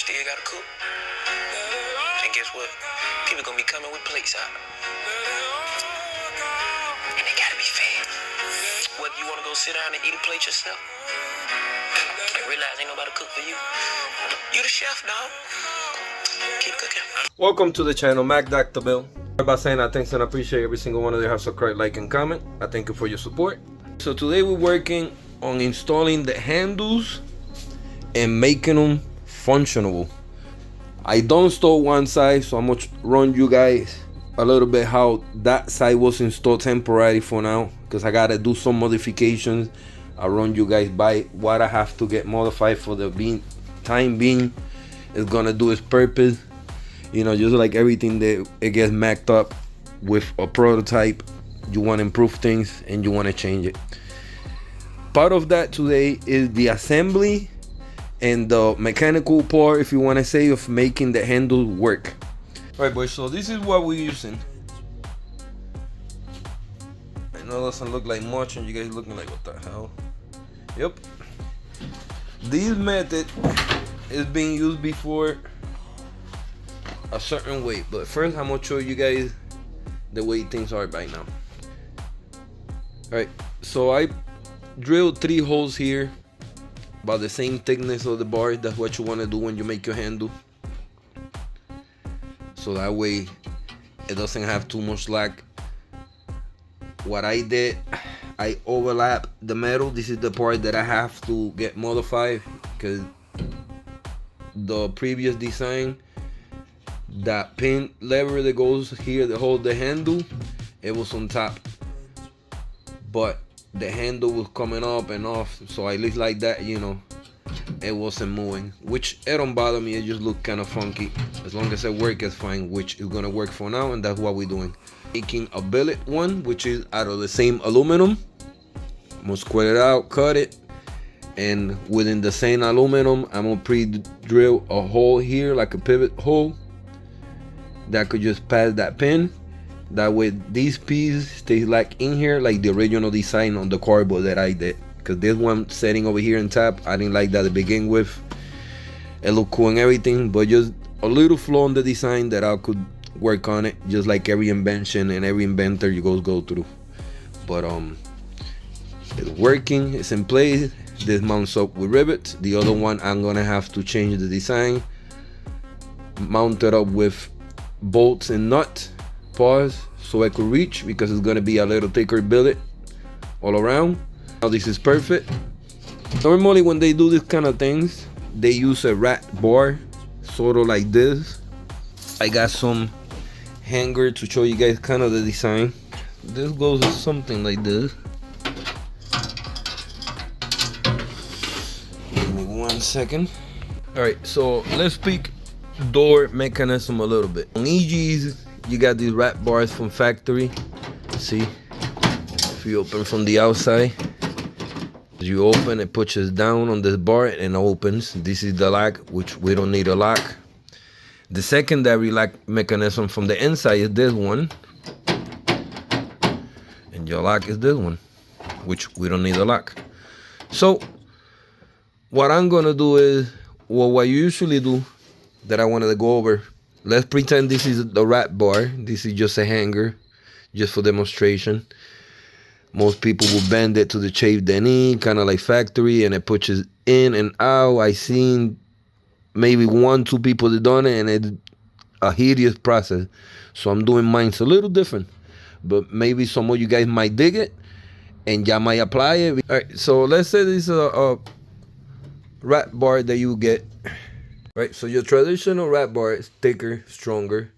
still gotta cook. And guess what? People gonna be coming with plates out. And they gotta be fed. Whether you wanna go sit down and eat a plate yourself, and realize ain't nobody cook for you. You the chef, dog. Keep cooking. Welcome to the channel, Mac Dr. Bill. By saying I thanks and appreciate every single one of you have subscribed, like, and comment. I thank you for your support. So today we're working on installing the handles and making them functional. I don't install one side, so I'm gonna run you guys a little bit how that side was installed temporarily for now, because I gotta do some modifications. I'll run you guys by what I have to get modified for the time being. It's gonna do its purpose. You know, just like everything that it gets macked up with a prototype, you want to improve things and you want to change it. Part of that today is the assembly and the mechanical part, if you want to say, of making the handle work. All right, boys, so this is what we're using. I know it doesn't look like much and you guys looking like, what the hell? Yep. This method is being used before a certain way, but first I'm gonna show you guys the way things are right now. Alright, so I drilled 3 holes here, about the same thickness of the bar. That's what you want to do when you make your handle, so that way it doesn't have too much slack. What I did, I overlap the metal. This is the part that I have to get modified, because the previous design, that pin lever that goes here to hold the handle, it was on top, but the handle was coming up and off, so I leave like that, you know, it wasn't moving, which it don't bother me. It just look kind of funky. As long as it works, it's fine, which is gonna work for now, and that's what we're doing. Making a billet one, which is out of the same aluminum. I'm gonna square it out, cut it, and within the same aluminum, I'm gonna pre-drill a hole here, like a pivot hole, that could just pass that pin. That way these pieces stay like in here, like the original design on the cardboard that I did. Because this one setting over here on top, I didn't like that to begin with. It looked cool and everything, but just a little flaw in the design that I could work on it, just like every invention and every inventor you go through. But it's working, it's in place. This mounts up with rivets. The other one I'm gonna have to change the design, mount it up with bolts and nuts, pause, so I could reach, because it's gonna be a little thicker billet all around. Now this is perfect. Normally when they do this kind of things, they use a rat bar, sort of like this. I got some hanger to show you guys kind of the design. This goes something like this. Give me 1 second. All right, so let's speak door mechanism a little bit. On EGs, you got these rat bars from factory. See, if you open from the outside, you open, it pushes down on this bar and opens. This is the lock, which we don't need a lock. The secondary lock mechanism from the inside is this one, and your lock is this one, which we don't need a lock. So what I'm gonna do is, well, what you usually do that I wanted to go over. Let's pretend this is the rat bar. This is just a hanger, just for demonstration. Most people will bend it to the shape they need, kind of like factory, and it pushes in and out. I seen maybe 1-2 people that done it, and it's a hideous process. So I'm doing mine a little different, but maybe some of you guys might dig it and y'all might apply it. All right, so let's say this is a rat bar that you get. Right, so your traditional rat bar is thicker, stronger,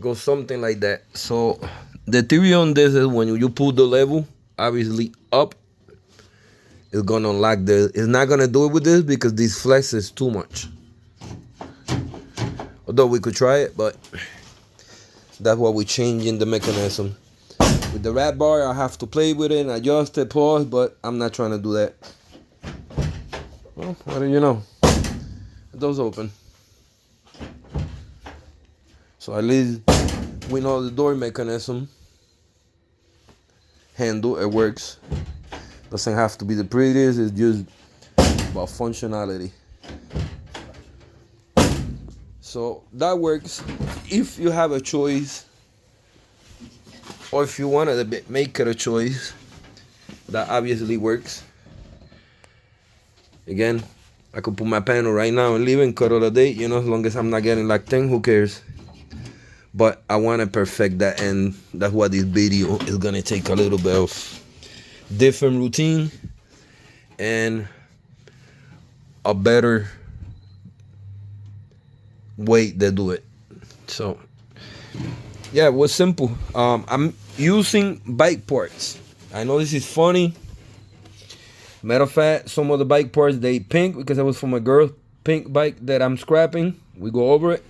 goes something like that. So the theory on this is when you pull the level, obviously up, it's gonna unlock this. It's not gonna do it with this because this flex is too much. Although we could try it, but that's what we're changing the mechanism. With the rat bar, I have to play with it and adjust it, pause, but I'm not trying to do that. Well, what do you know? Those open, so at least we know the door mechanism handle, it works. Doesn't have to be the prettiest, it's just about functionality. So that works if you have a choice, or if you want to make it a choice. That obviously works. Again, I could put my panel right now and leave and cut all the day, you know, as long as I'm not getting like 10, who cares? But I want to perfect that, and that's what this video is gonna take, a little bit of different routine and a better way to do it. So yeah, it was simple. I'm using bike parts. I know this is funny. Matter of fact, some of the bike parts, they pink because it was from a girl pink bike that I'm scrapping. We go over it.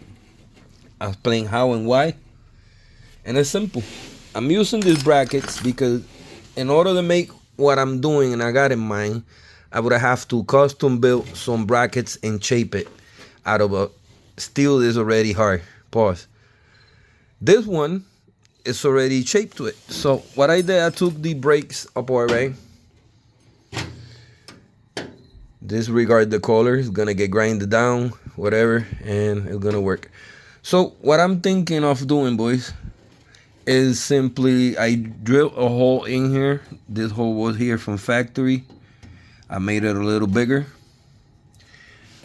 I was playing how and why. And it's simple. I'm using these brackets because in order to make what I'm doing and I got in mind, I would have to custom build some brackets and shape it out of a steel that's already hard. Pause. This one is already shaped to it. So what I did, I took the brakes apart, right? Disregard the color, it's gonna get grinded down, whatever, and it's gonna work. So what I'm thinking of doing, boys, is simply I drill a hole in here. This hole was here from factory. I made it a little bigger.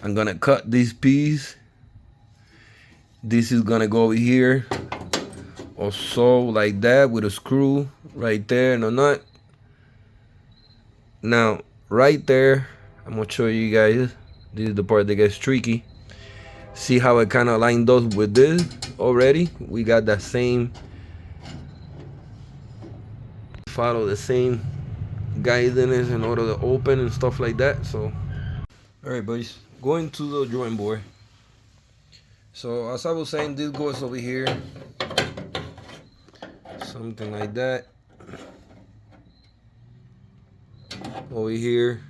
I'm gonna cut this piece. This is gonna go over here, or so, like that, with a screw right there and a nut. Now right there, I'm gonna show you guys. This is the part that gets tricky. See how it kind of lined up with this already? We got that same, follow the same guidance in order to open and stuff like that. So all right, boys, going to the drawing board. So as I was saying, this goes over here, something like that. Over here,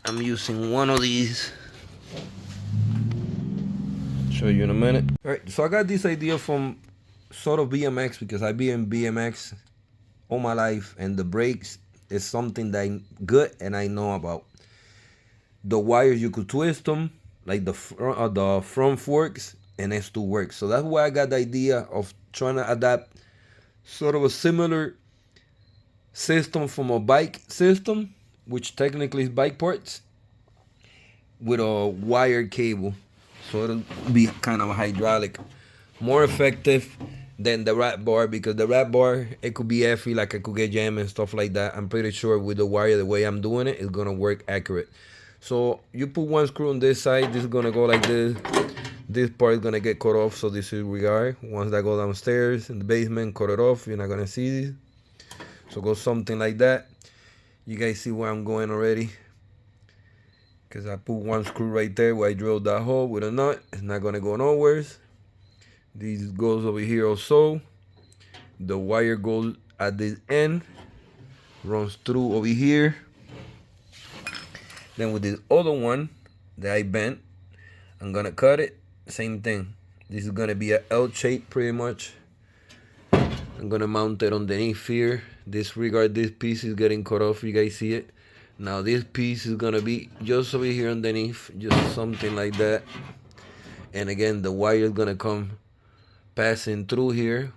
I'm using one of these. Show you in a minute. All right, so I got this idea from sort of BMX because I've been in BMX all my life, and the brakes is something that I'm good and I know about. The wires, you could twist them like the front forks, and it still works. So that's why I got the idea of trying to adapt sort of a similar system from a bike system, which technically is bike parts, with a wired cable. So it'll be kind of a hydraulic, more effective than the rat bar, because the rat bar, it could be iffy, like it could get jammed and stuff like that. I'm pretty sure with the wire, the way I'm doing it, it's gonna work accurate. So you put one screw on this side, this is gonna go like this. This part is gonna get cut off, so this is where we are. Once I go downstairs in the basement, cut it off, you're not gonna see this. So go something like that. You guys see where I'm going already, because I put one screw right there where I drilled that hole with a nut. It's not gonna go nowhere. This goes over here also. The wire goes at this end, runs through over here. Then with this other one that I bent, I'm gonna cut it. Same thing. This is gonna be a L shape pretty much. I'm gonna mount it underneath here. Disregard this piece is getting cut off. You guys see it? Now this piece is gonna be just over here underneath, just something like that. And again, the wire is gonna come passing through here,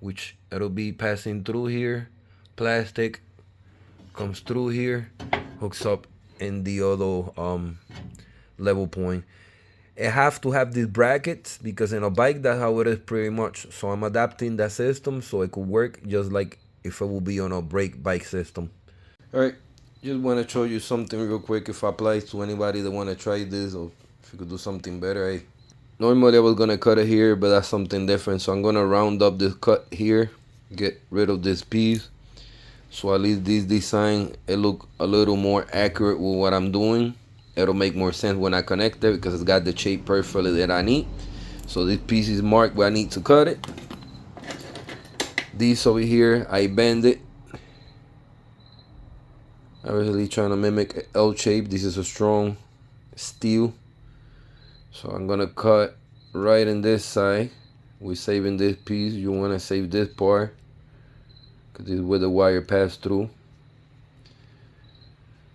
which it'll be passing through here. Plastic comes through here, hooks up in the other level point. It have to have these brackets because in a bike that's how it is pretty much. So I'm adapting that system so it could work just like if it will be on a brake bike system. All right, just want to show you something real quick. If it applies to anybody that want to try this, or if you could do something better. Hey, normally I was gonna cut it here, but that's something different. So I'm gonna round up this cut here, get rid of this piece. So at least this design, it look a little more accurate with what I'm doing. It'll make more sense when I connect it because it's got the shape perfectly that I need. So this piece is marked where I need to cut it. This over here, I bend it. I'm really trying to mimic an L shape. This is a strong steel. So I'm gonna cut right in this side. We're saving this piece. You wanna save this part, because this is where the wire passed through.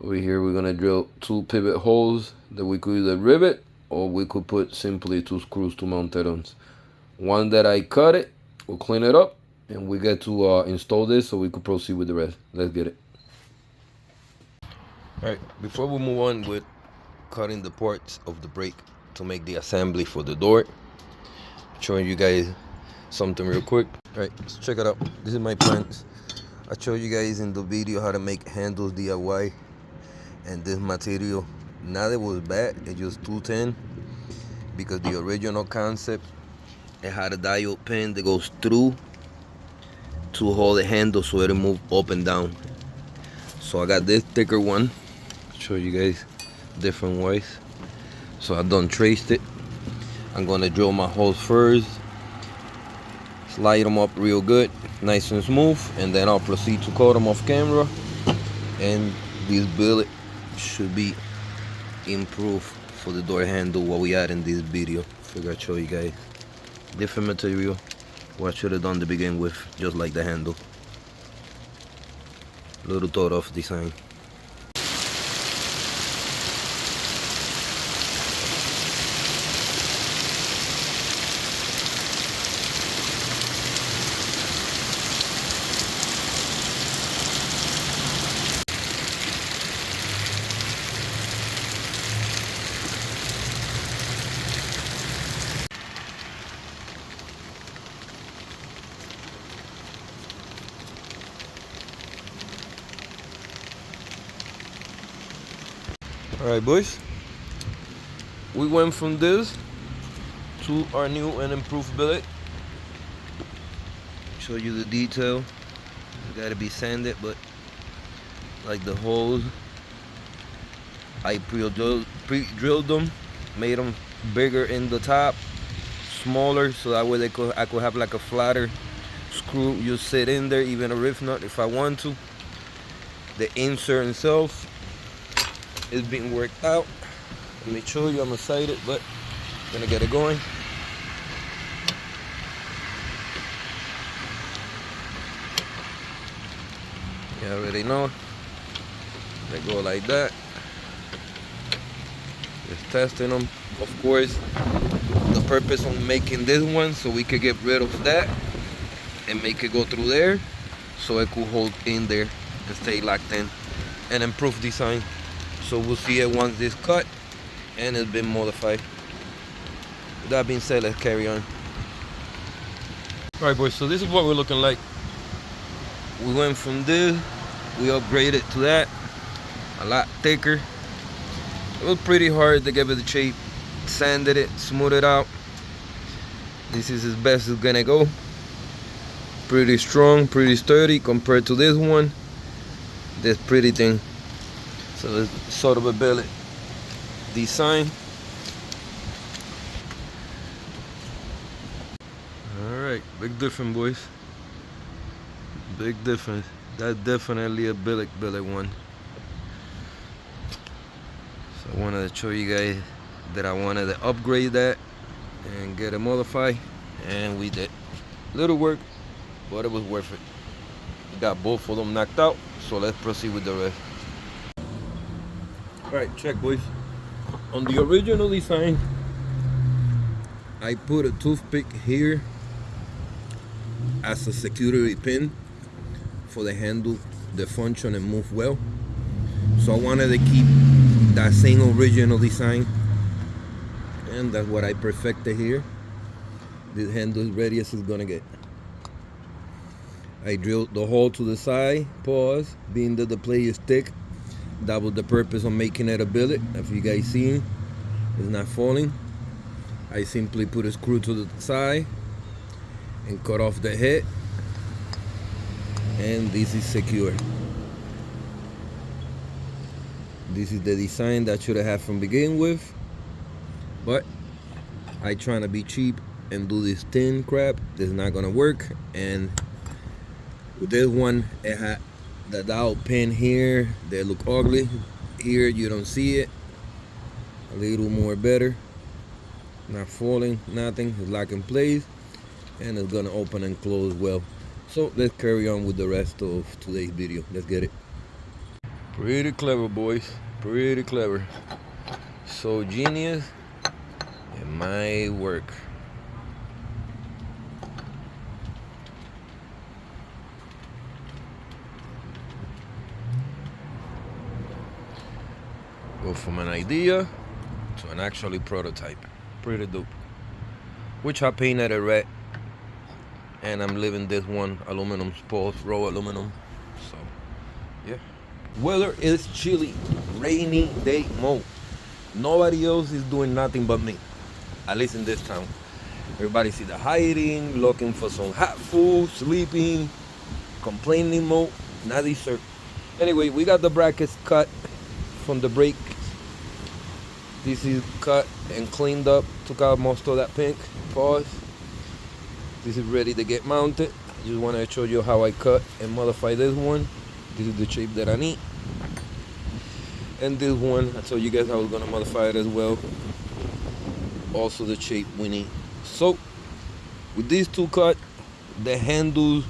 Over here we're gonna drill 2 pivot holes that we could either rivet or we could put simply 2 screws to mount it on. One that I cut it, we'll clean it up and we get to install this so we could proceed with the rest. Let's get it. Alright, before we move on with cutting the parts of the brake to make the assembly for the door, showing you guys something real quick. Alright, let's check it out. This is my plans. I showed you guys in the video how to make handles DIY, and this material, not that it was bad, it's just too thin, because the original concept, it had a diode pin that goes through to hold the handle so it'll move up and down. So I got this thicker one, show you guys different ways. So I done traced it. I'm gonna drill my holes first, slide them up real good, nice and smooth, and then I'll proceed to cut them off camera, and this billet should be improved for the door handle what we had in this video. Figure I'd show you guys different material, what I should have done to begin with, just like the handle. Little thought of design. Alright boys, we went from this to our new and improved billet. Show you the detail. It's gotta be sanded, but like the holes, I pre-drilled them, made them bigger in the top, smaller, so that way I could have like a flatter screw you sit in there, even a rift nut if I want to. The insert itself is being worked out. Let me show you, I'm excited, but gonna get it going. You already know. They go like that. Just testing them. Of course, the purpose of making this one so we could get rid of that and make it go through there so it could hold in there and stay locked in, and improve design. So we'll see it once this cut and it's been modified. With that being said, let's carry on. Alright boys, so this is what we're looking like. We went from this, we upgraded to that, a lot thicker. It was pretty hard to give it the shape. Sanded it, smoothed it out. This is as best it's gonna go. Pretty strong, pretty sturdy compared to this one. This pretty thing. So it's sort of a billet design. Alright, big difference boys. Big difference. That's definitely a billet one. So I wanted to show you guys that I wanted to upgrade that and get it modified, and we did. Little work, but it was worth it. We got both of them knocked out, so let's proceed with the rest. Alright, check boys. On the original design, I put a toothpick here as a security pin for the handle to function and move well. So I wanted to keep that same original design, and that's what I perfected here. This handle is ready as it's gonna get. I drilled the hole to the side, pause, being that the plate is thick. That was the purpose of making it a billet. If you guys see, it's not falling. I simply put a screw to the side and cut off the head, and this is secure. This is the design that I should have had from begin with, but I trying to be cheap and do this thin crap. This is not gonna work. And with this one, it had the dial pin here. They look ugly. Here you don't see it. A little more better. Not falling, nothing. It's locked in place, and it's gonna open and close well. So let's carry on with the rest of today's video. Let's get it. Pretty clever, boys. Pretty clever. So genius. It might work. Go from an idea to an actually prototype. Pretty dope. Which I painted it red. And I'm leaving this one aluminum sport, raw aluminum. So, yeah. Weather is chilly. Rainy day mode. Nobody else is doing nothing but me. At least in this town. Everybody's either hiding, looking for some hot food, sleeping, complaining mode. Not this, sir. Anyway, we got the brackets cut from the brake. This is cut and cleaned up. Took out most of that pink. Pause. This is ready to get mounted. Just want to show you how I cut and modify this one. This is the shape that I need. And this one, I told you guys I was going to modify it as well. Also the shape we need. So, with these two cut, the handles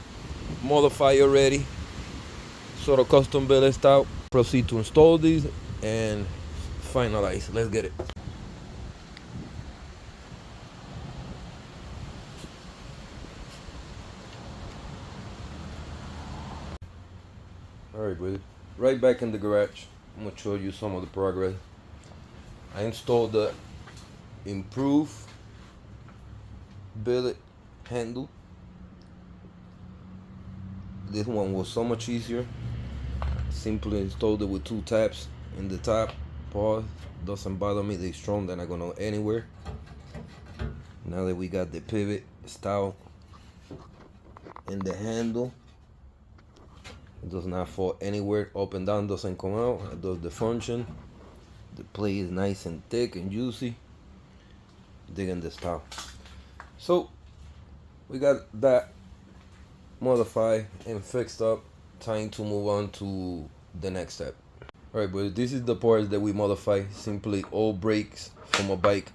modified already. Sort of custom built style. Proceed to install these and finalize. Let's get it. Alright, buddy. Right back in the garage. I'm gonna show you some of the progress. I installed the improved billet handle. This one was so much easier. Simply installed it with 2 taps in the top. Pause. Doesn't bother me. They're strong. They're not gonna go anywhere. Now that we got the pivot style in the handle, it does not fall anywhere. Up and down doesn't come out. It does the function. The plate is nice and thick and juicy. Digging the style. So we got that modified and fixed up. Time to move on to the next step. Alright, but this is the parts that we modify. Simply all brakes from a bike.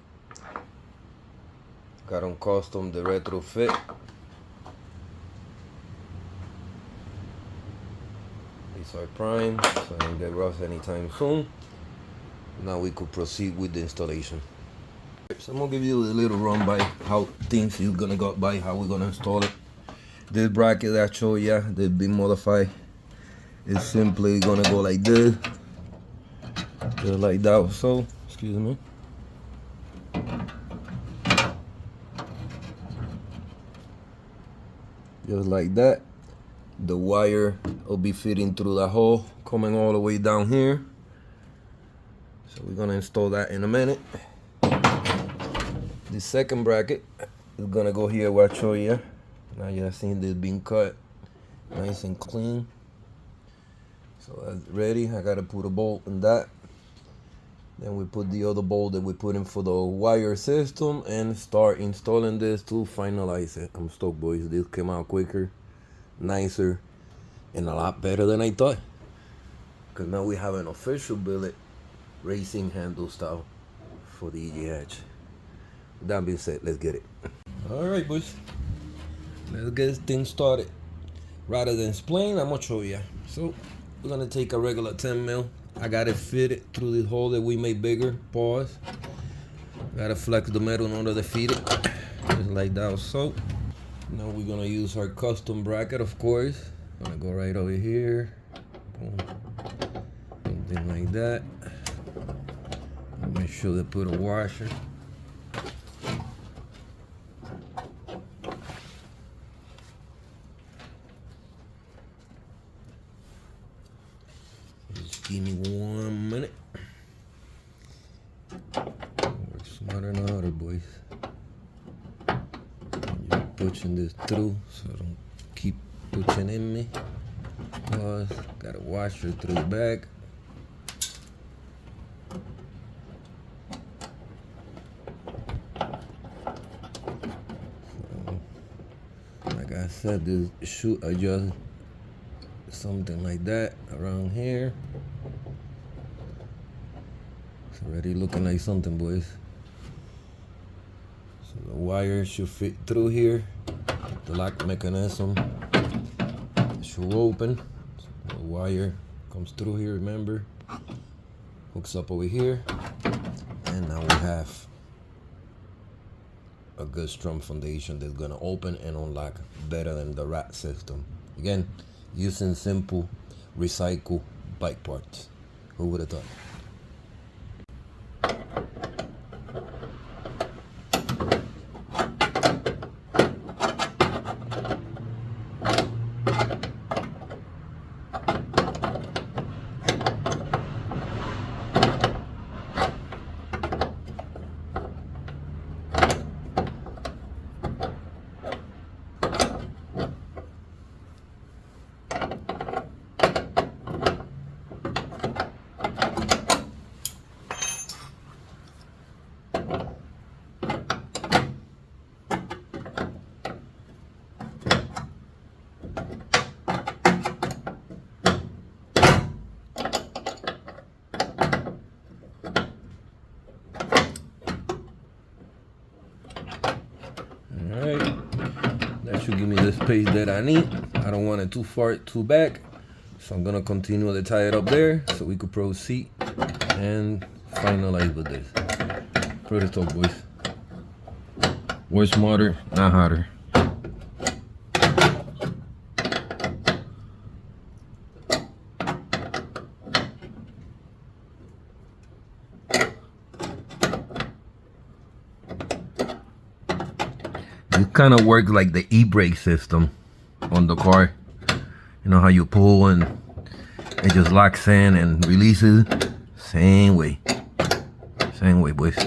Got on custom the retrofit. These are prime, so I don't get rust anytime soon. Now we could proceed with the installation. So I'm gonna give you a little run by how things is gonna go by, how we're gonna install it. This bracket that I show you, they've been modified. It's simply gonna go like this, just like that. So, excuse me. Just like that. The wire will be fitting through the hole, coming all the way down here. So we're gonna install that in a minute. The second bracket is gonna go here where I show you. Now you're seeing this being cut nice and clean. So that's ready. I gotta put a bolt in that. Then we put the other bolt that we put in for the wire system and start installing this to finalize it. I'm stoked, boys. This came out quicker, nicer, and a lot better than I thought. Cause now we have an official billet racing handle style for the EGH. With that being said, let's get it. Alright, boys. Let's get things started. Rather than explain, I'm gonna show you. So we're gonna take a regular 10 mil. I got it fitted through this hole that we made bigger. Pause. Gotta flex the metal in order to feed it. Just like that. So now we're gonna use our custom bracket, of course. Gonna go right over here. Boom. Something like that. Make sure they put a washer. Just give me 1 minute. Work smarter than harder, boys. Just pushing this through so I don't keep pushing in me. Pause. Got a washer through the back. Like I said, this should adjust something like that around here. It's already looking like something, boys. So the wire should fit through here. The lock mechanism should open. So the wire Comes through here, remember? Hooks up over here. And now we have a good strong foundation that's gonna open and unlock better than the rat system. Again, using simple recycle bike parts. Who would have thought? Alright, that should give me the space that I need. I don't want it too far, too back. So I'm gonna continue to tie it up there so we could proceed and finalize with this. Pretty tough, boys. Work smarter, not harder. It kind of works like the e-brake system on the car. You know how you pull and it just locks in and releases? Same way. Same way, boys.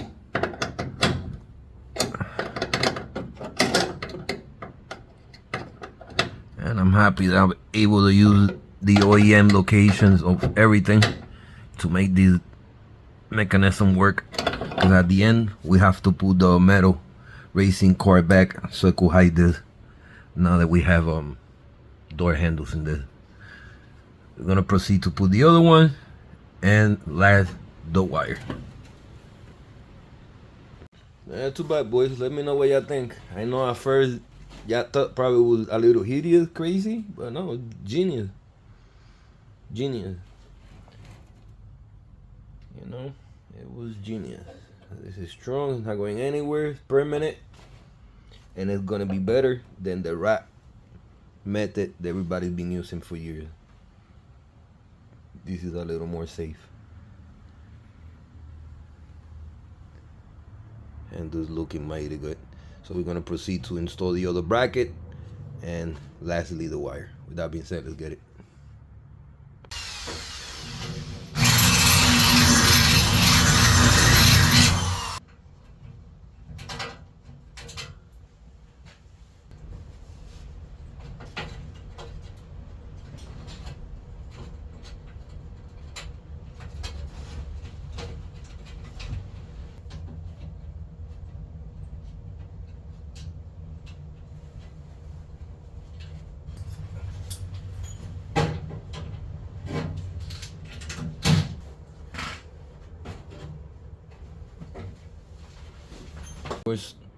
And I'm happy that I'm able to use the OEM locations of everything to make these mechanism work. Because at the end, we have to put the metal racing car back so it could hide this. Now that we have door handles in this, we're gonna proceed to put the other one and last the wire. Too bad, boys. Let me know what y'all think. I know at first y'all thought probably was a little hideous, crazy, but no, genius. Genius. You know, it was genius. This is strong, it's not going anywhere, it's permanent, and it's gonna be better than the rat method that everybody's been using for years. This is a little more safe. And this looking mighty good. So we're gonna proceed to install the other bracket and lastly the wire. With that being said, let's get it.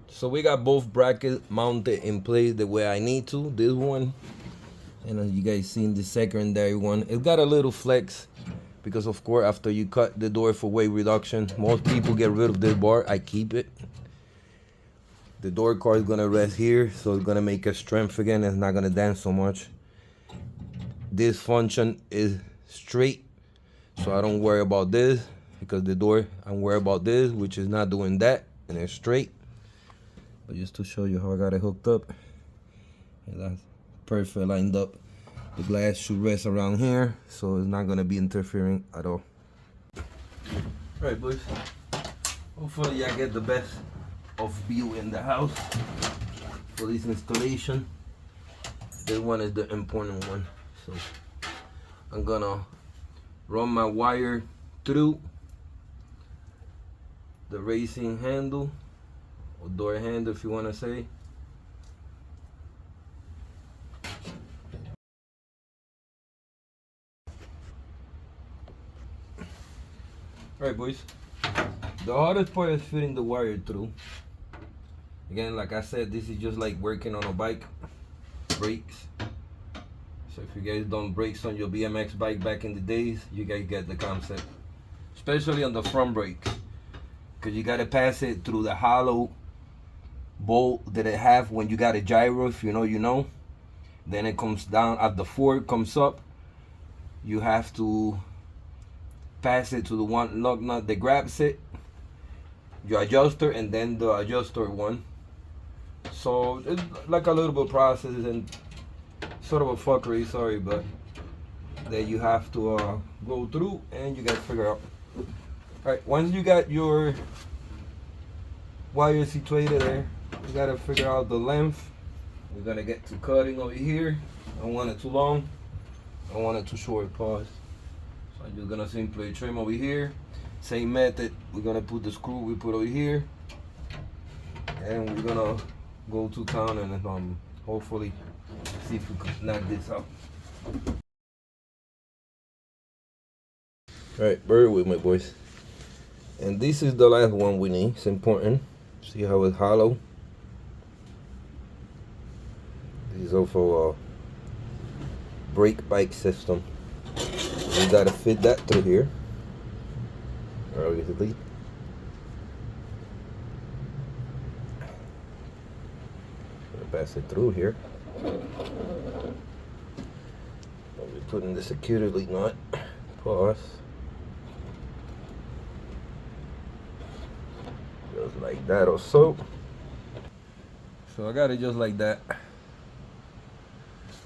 So we got both brackets mounted in place the way I need to. This one, and as you guys seen the secondary one, it got a little flex because of course after you cut the door for weight reduction, most people get rid of this bar. I keep it. The door car is gonna rest here, so it's gonna make a strength again. It's not gonna dance so much. This function is straight, so I don't worry about this because the door, I'm worried about this, which is not doing that, and it's straight. But just to show you how I got it hooked up, and that's perfect lined up. The glass should rest around here, so it's not gonna be interfering at all. Alright, boys. Hopefully I get the best of view in the house for this installation. This one is the important one. So I'm gonna run my wire through the racing handle, or door handle if you want to say. Alright, boys. The hardest part is fitting the wire through. Again, like I said, this is just like working on a bike. Brakes. So if you guys don't brakes on your BMX bike back in the days, you guys get the concept. Especially on the front brakes. Because you gotta pass it through the hollow bolt that it have when you got a gyro. If you know, you know. Then it comes down, as the fork comes up, you have to pass it to the one lug nut that grabs it, your adjuster, and then the adjuster one. So it's like a little bit of process and sort of a fuckery, sorry, but that you have to go through and you guys figure out. Alright, once you got your wire situated there, you gotta figure out the length. We're gonna get to cutting over here. I don't want it too long. I want it too short. Pause. So I'm just gonna simply trim over here. Same method. We're gonna put the screw we put over here, and we're gonna go to town and hopefully see if we can knock this out. All right, bear with me, boys. And this is the last one we need. It's important. See how it's hollow. This is also a brake bike system. We gotta fit that through here. Obviously. Gonna pass it through here. I'll be putting the security nut. Pause. Just like that or so. So I got it just like that.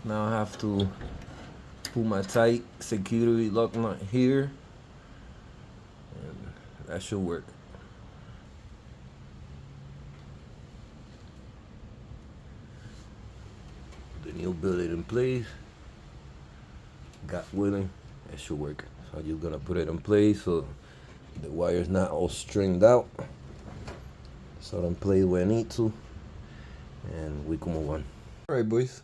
Now I have to put my tight security lock nut here, and that should work. The new billet in place. God willing, that should work. So I'm just gonna put it in place so the wire's not all stringed out. So I'm play where I need to, and we can move on. All right, boys.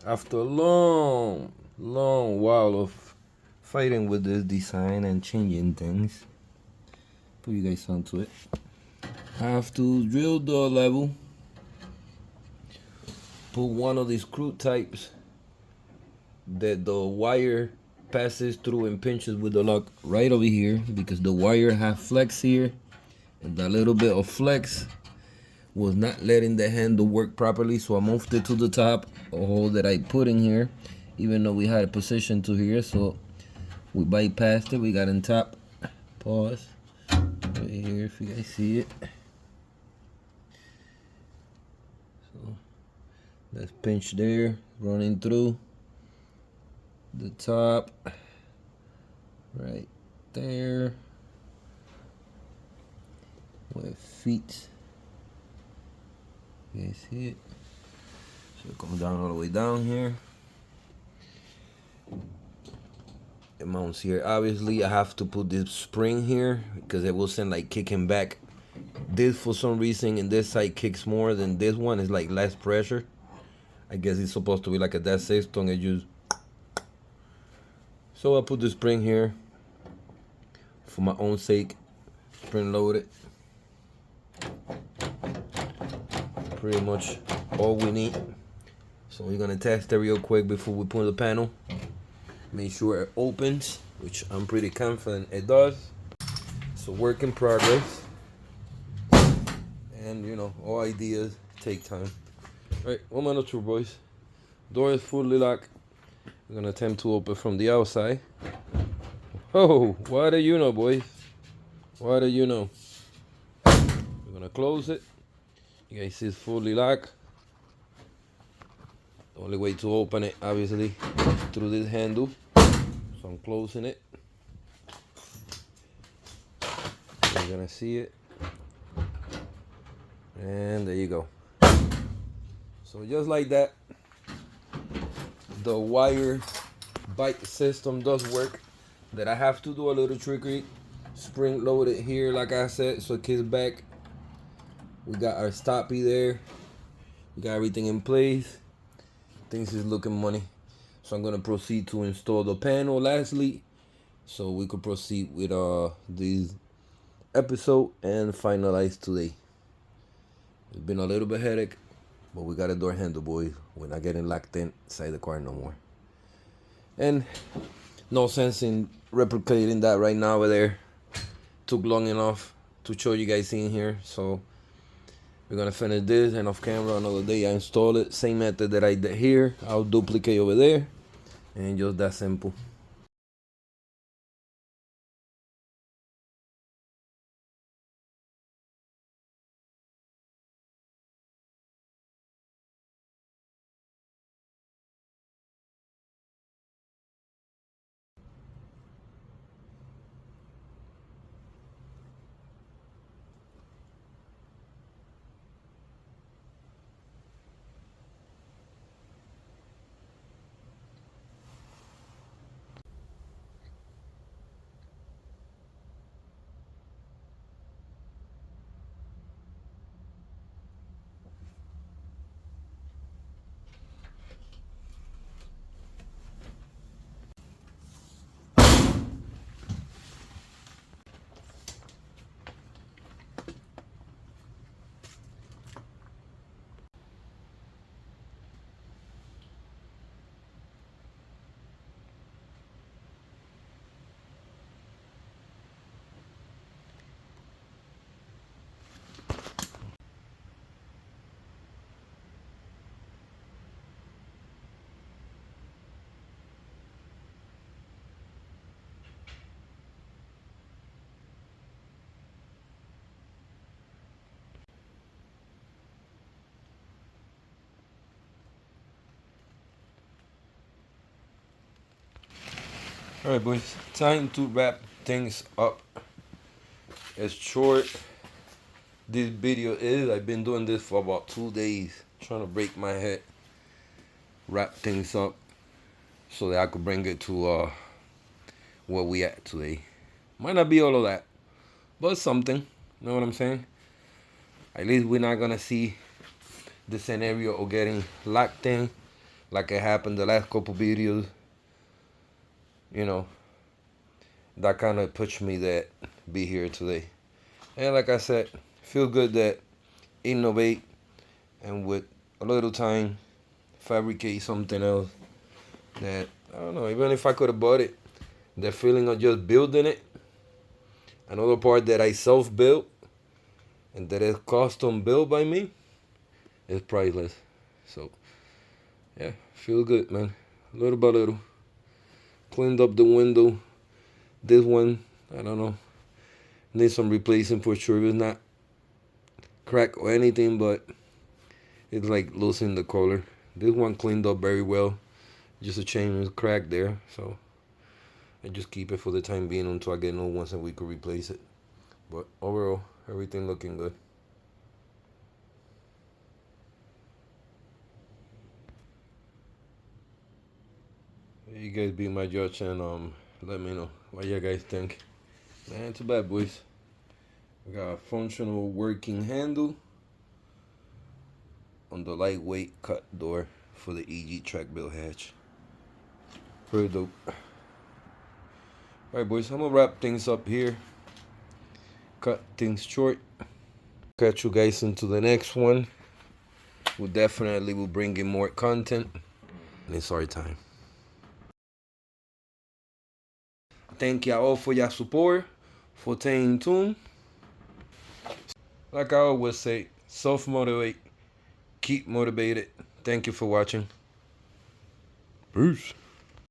After a long while of fighting with this design and changing things, put you guys onto it. I have to drill the level, put one of these screw types that the wire passes through and pinches with the lock right over here, because the wire have flex here, and that little bit of flex was not letting the handle work properly, so I moved it to the top, a hole that I put in here, even though we had a position to here, so we bypassed it. We got in top. Pause. Right here, if you guys see it. So let's pinch there, running through the top, right there, with feet. You guys see it? So it comes down all the way down here. It mounts here. Obviously, I have to put this spring here because it will send like kicking back. This, for some reason, in this side kicks more than this one. It's like less pressure. I guess it's supposed to be like a that system. It just. So I put the spring here for my own sake. Spring loaded. Pretty much all we need. So we're gonna test it real quick before we put the panel. Make sure it opens, which I'm pretty confident it does. It's a work in progress. And you know, all ideas take time. Alright, 1 minute, two boys. Door is fully locked. We're gonna attempt to open from the outside. Oh, what do you know, boys? What do you know? We're gonna close it. You guys see it's fully locked. The only way to open it, obviously, through this handle. So I'm closing it. You're gonna see it. And there you go. So just like that, the wire bike system does work. That I have to do a little trickery. Spring loaded here, like I said, so it kicks back. We got our stoppie there. We got everything in place. Things is looking money. So I'm gonna proceed to install the panel lastly, so we could proceed with this episode and finalize today. It's been a little bit headache, but we got a door handle, boys. We're not getting locked in inside the car no more. And no sense in replicating that right now over there. Took long enough to show you guys in here, so we're gonna finish this and off camera another day I install it. Same method that I did here, I'll duplicate over there, and just that simple. Alright boys, time to wrap things up. As short this video is, I've been doing this for about 2 days, trying to break my head, wrap things up so that I could bring it to where we at today. Might not be all of that, but something, you know what I'm saying? At least we're not gonna see the scenario of getting locked in like it happened the last couple videos. You know, that kind of pushed me that be here today. And like I said, feel good that innovate and with a little time fabricate something else that, I don't know, even if I could have bought it, the feeling of just building it, another part that I self-built and that is custom built by me, is priceless. So yeah, feel good, man. Little by little. Cleaned up the window. This one, I don't know, needs some replacing for sure. It's not cracked or anything, but it's like losing the color. This one cleaned up very well. Just a chain was cracked there, so I just keep it for the time being until I get new ones and we could replace it. But overall, everything looking good. You guys be my judge and let me know what you guys think. Man, too bad, boys. We got a functional working handle on the lightweight cut door for the EG track build hatch. Pretty dope. Alright boys, I'm gonna wrap things up here. Cut things short. Catch you guys into the next one. We definitely will bring in more content. And it's our time. Thank y'all all for your support, for staying tuned. Like I always say, self-motivate, keep motivated. Thank you for watching. Peace.